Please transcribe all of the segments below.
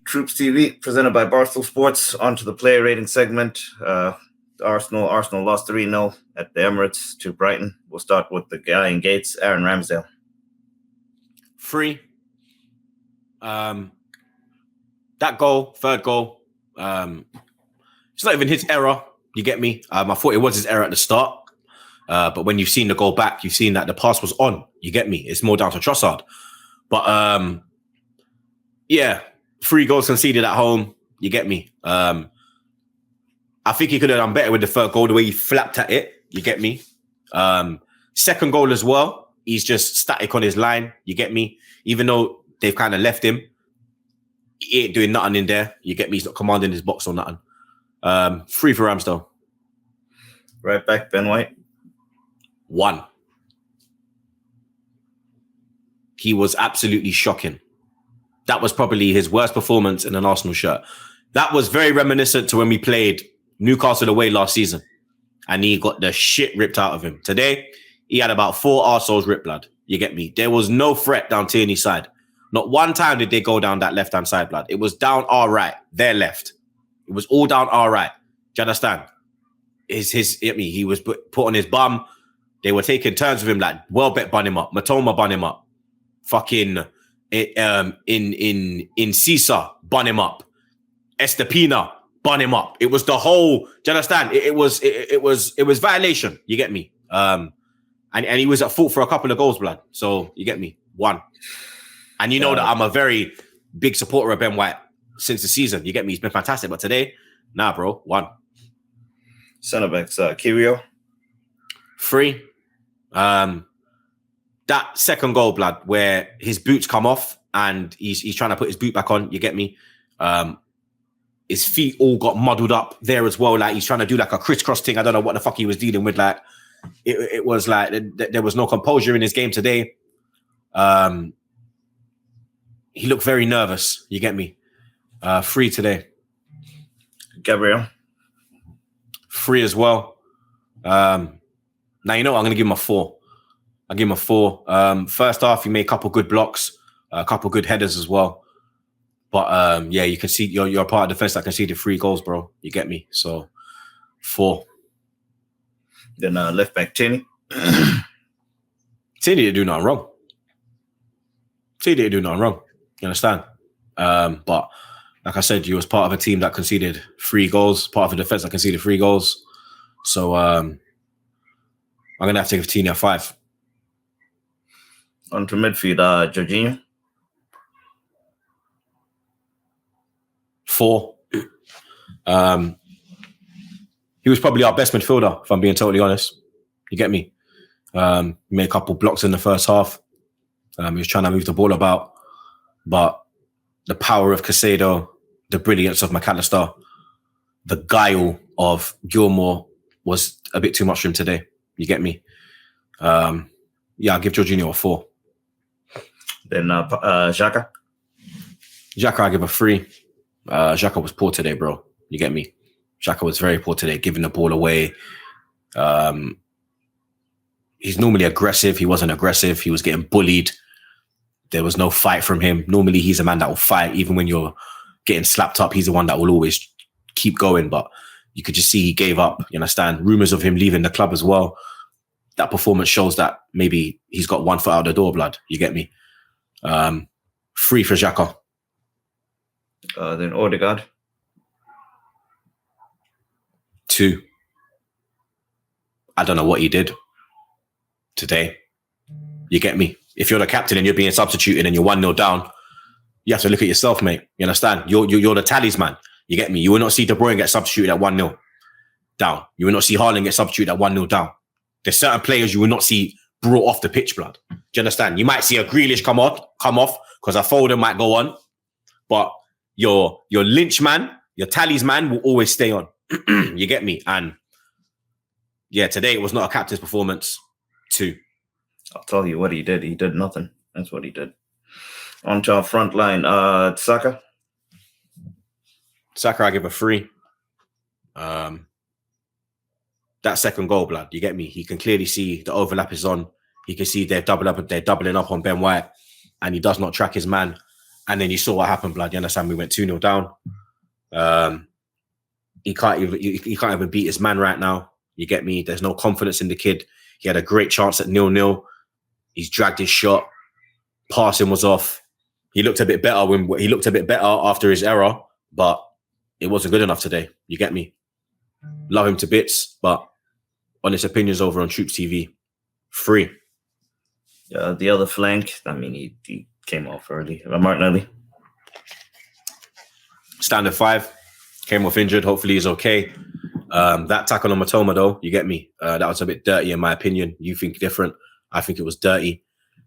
TroopzTV, presented by Barstool Sports. On to the player rating segment. Arsenal lost 3-0 at the Emirates to Brighton. We'll start with the guy in Gates, Aaron Ramsdale. 3. That goal, third goal, it's not even his error. You get me? I thought it was his error at the start. But when you've seen the goal back, you've seen that the pass was on. You get me? It's more down to Trossard. But, 3 goals conceded at home. You get me? I think he could have done better with the third goal, the way he flapped at it. You get me? Second goal as well. He's just static on his line. You get me? Even though they've kind of left him, he ain't doing nothing in there. You get me? He's not commanding his box or nothing. 3 for Ramsdale. Right back, Ben White. 1. He was absolutely shocking. That was probably his worst performance in an Arsenal shirt. That was very reminiscent to when we played Newcastle away last season and he got the shit ripped out of him. Today, he had about 4 arseholes ripped, blood. You get me? There was no threat down Tierney's side. Not one time did they go down that left-hand side, blood. It was down our right, their left. It was all down our right. Do you understand? He was put on his bum. They were taking turns with him, like Welbeck bun him up, Matoma bun him up, fucking in Cisa bun him up, Estepina bun him up. It was the whole. Do you understand? It was violation. You get me? And he was at fault for a couple of goals, blood. So you get me? 1. And you know that I'm a very big supporter of Ben White since the season. You get me? He's been fantastic. But today, nah, bro. 1. Centre backs, Kiwior. 3. That second goal, blood, where his boots come off and he's trying to put his boot back on. You get me? His feet all got muddled up there as well. Like he's trying to do like a crisscross thing. I don't know what the fuck he was dealing with. Like it was like there was no composure in his game today. He looked very nervous. You get me? 3 today. Gabriel. 3 as well. Now, you know what? I'm going to give him a 4. I'll give him a 4. First half, he made a couple good blocks, a couple good headers as well. But, you can see you're a part of the defense that conceded 3 goals, bro. You get me? So, 4. Then left back, Tierney. Tierney didn't do nothing wrong. You understand? But, like I said, you was part of a team that conceded 3 goals, part of a defense that conceded 3 goals. So, I'm going to have to give Tierney a 5. On to midfield, Jorginho. 4. He was probably our best midfielder, if I'm being totally honest. You get me? He made a couple blocks in the first half. He was trying to move the ball about. But the power of Caicedo, the brilliance of McAllister, the guile of Gilmore was a bit too much for him today. You get me? I'll give Jorginho a 4. Then Xhaka. Xhaka, I give a 3. Xhaka was poor today, bro. You get me? Xhaka was very poor today, giving the ball away. He's normally aggressive. He wasn't aggressive. He was getting bullied. There was no fight from him. Normally, he's a man that will fight. Even when you're getting slapped up, he's the one that will always keep going. But you could just see he gave up. You understand? Rumors of him leaving the club as well. That performance shows that maybe he's got 1 foot out the door, blood. You get me? 3 for Xhaka. Then Odegaard. 2. I don't know what he did today. You get me? If you're the captain and you're being substituted and you're 1-0 down, you have to look at yourself, mate. You understand? You're the talisman. You get me? You will not see De Bruyne get substituted at 1-0 down. You will not see Haaland get substituted at 1-0 down. There's certain players you will not see brought off the pitch, blood. Do you understand? You might see a Grealish come off because a Foden might go on, but your Lynch man, your talisman will always stay on. You get me? And today it was not a captain's performance. 2. I'll tell you what he did. He did nothing. That's what he did. On to our front line, Saka. Saka, I give a 3. That second goal, blood, you get me? He can clearly see the overlap is on. He can see they're doubling up on Ben White, and he does not track his man. And then you saw what happened, blood. You understand? We went 2-0 down. He can't even beat his man right now. You get me? There's no confidence in the kid. He had a great chance at 0-0. He's dragged his shot. Passing was off. He looked a bit better after his error, but it wasn't good enough today. You get me? Love him to bits, but honest opinions over on TroopzTV. Free. The other flank, I mean, he came off early. Martinelli. Standard 5. Came off injured. Hopefully he's okay. That tackle on Matoma, though, you get me? That was a bit dirty in my opinion. You think different. I think it was dirty.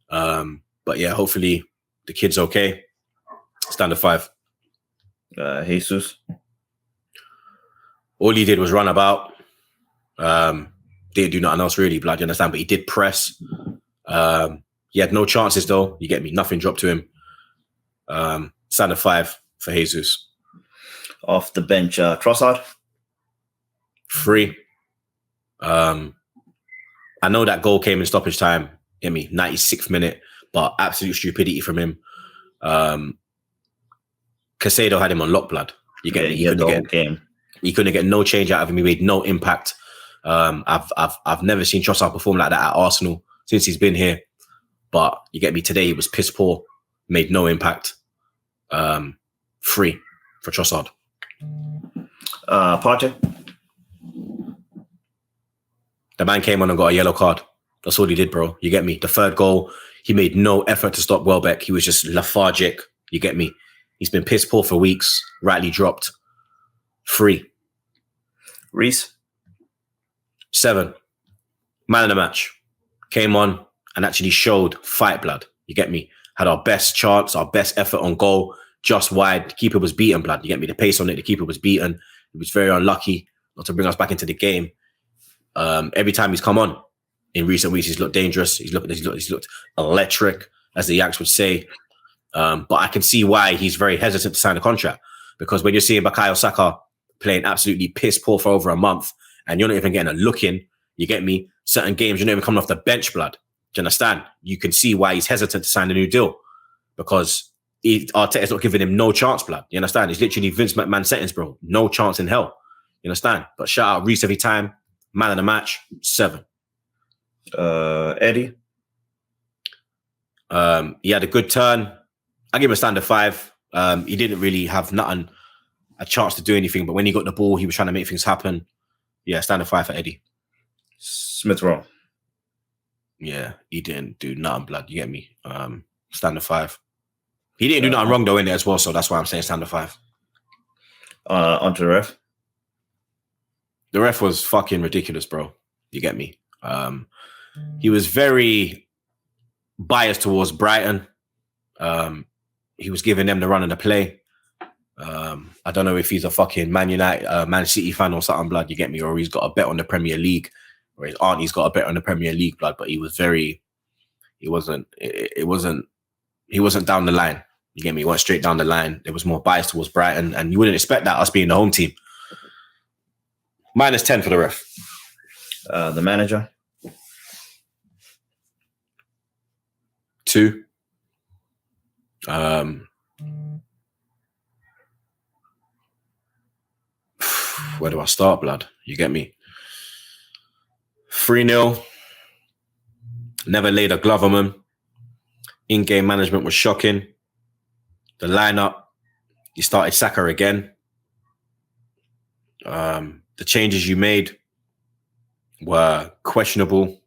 But yeah, hopefully the kid's okay. Standard 5. Jesus. All he did was run about. Didn't do nothing else really, blood, you understand? But he did press. He had no chances, though. You get me? Nothing dropped to him. Standard 5 for Jesus. Off the bench, Trossard. Free. I know that goal came in stoppage time. Get me? 96th minute, but absolute stupidity from him. Casado had him on lock, blood. You get me? He couldn't get no change out of him. He made no impact. I've never seen Trossard perform like that at Arsenal since he's been here. But you get me? Today he was piss poor. Made no impact. Free for Trossard. Partey. The man came on and got a yellow card. That's all he did, bro. You get me? The third goal, he made no effort to stop Welbeck. He was just lethargic. You get me? He's been piss poor for weeks. Rightly dropped. Free. REISS. 7. Man of the match. Came on and actually showed fight, blood. You get me? Had our best chance, our best effort on goal. Just wide. The keeper was beaten, blood. You get me? The pace on it, the keeper was beaten. He was very unlucky not to bring us back into the game. Every time he's come on in recent weeks, he's looked dangerous. He's looked electric, as the Yanks would say. But I can see why he's very hesitant to sign a contract, because when you're seeing Bukayo Saka playing absolutely piss poor for over a month and you're not even getting a look in, you get me? Certain games, you're not even coming off the bench, blood. Do you understand? You can see why he's hesitant to sign a new deal, because Arteta's not giving him no chance, blood. You understand? He's literally Vince McMahon settings, bro. No chance in hell. You understand? But shout out REISS every time. Man of the match, 7. Eddie. He had a good turn. I give him a standard 5. He didn't really have a chance to do anything, but when he got the ball, he was trying to make things happen. Yeah, standard 5 for Eddie. Smith Rowe. Yeah, he didn't do nothing, blood. You get me? Standard 5. He didn't do nothing wrong though in there as well, so that's why I'm saying standard 5. Onto the ref. The ref was fucking ridiculous, bro. You get me? He was very biased towards Brighton. He was giving them the run of the play. I don't know if he's a fucking Man City fan or something, blood. You get me? Or he's got a bet on the Premier League, or his auntie's got a bet on the Premier League, blood. But he wasn't down the line. You get me? He went straight down the line. There was more bias towards Brighton, and you wouldn't expect that, us being the home team. -10 for the ref. The manager. 2. Where do I start, blood? You get me? 3-0. Never laid a glove on him. In-game management was shocking. The lineup, you started Saka again. The changes you made were questionable.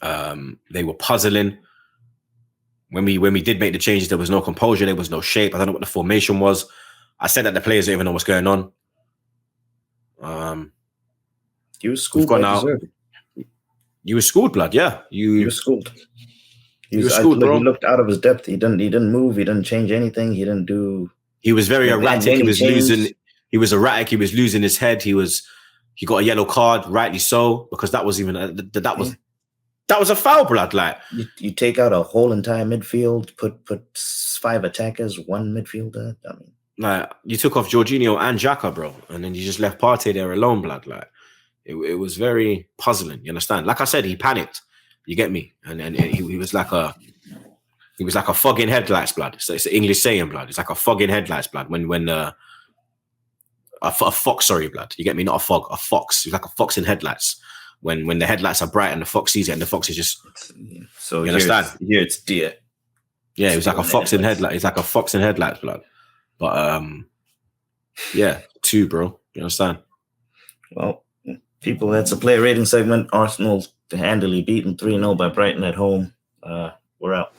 They were puzzling. When we did make the changes, there was no composure, there was no shape. I don't know what the formation was. I said that the players don't even know what's going on. You were schooled. You were schooled, blood. Yeah, you were schooled. He was schooled, bro. He looked out of his depth. He didn't move. He didn't change anything. He didn't do. He was very erratic. He was losing. He was erratic. He was losing his head. He got a yellow card, rightly so, because that was a foul, blood. Like you take out a whole entire midfield, put 5 attackers, 1 midfielder. I mean, like you took off Jorginho and Xhaka, bro, and then you just left Partey there alone, blood. Like it was very puzzling. You understand? Like I said, he panicked. You get me? And he was like It was like a fog in headlights, blood. It's an English saying, blood. It's like a fog in headlights, blood. When a fox, sorry, blood. You get me? Not a fog, a fox. It's like a fox in headlights. When the headlights are bright and the fox sees it, and the fox is just. So you understand? Here it's deer. Yeah, it was like a fox in headlights. It's like a fox in headlights, blood. But yeah, 2, bro. You understand? Well, people, that's a player rating segment. Arsenal handily beaten 3-0 by Brighton at home. We're out.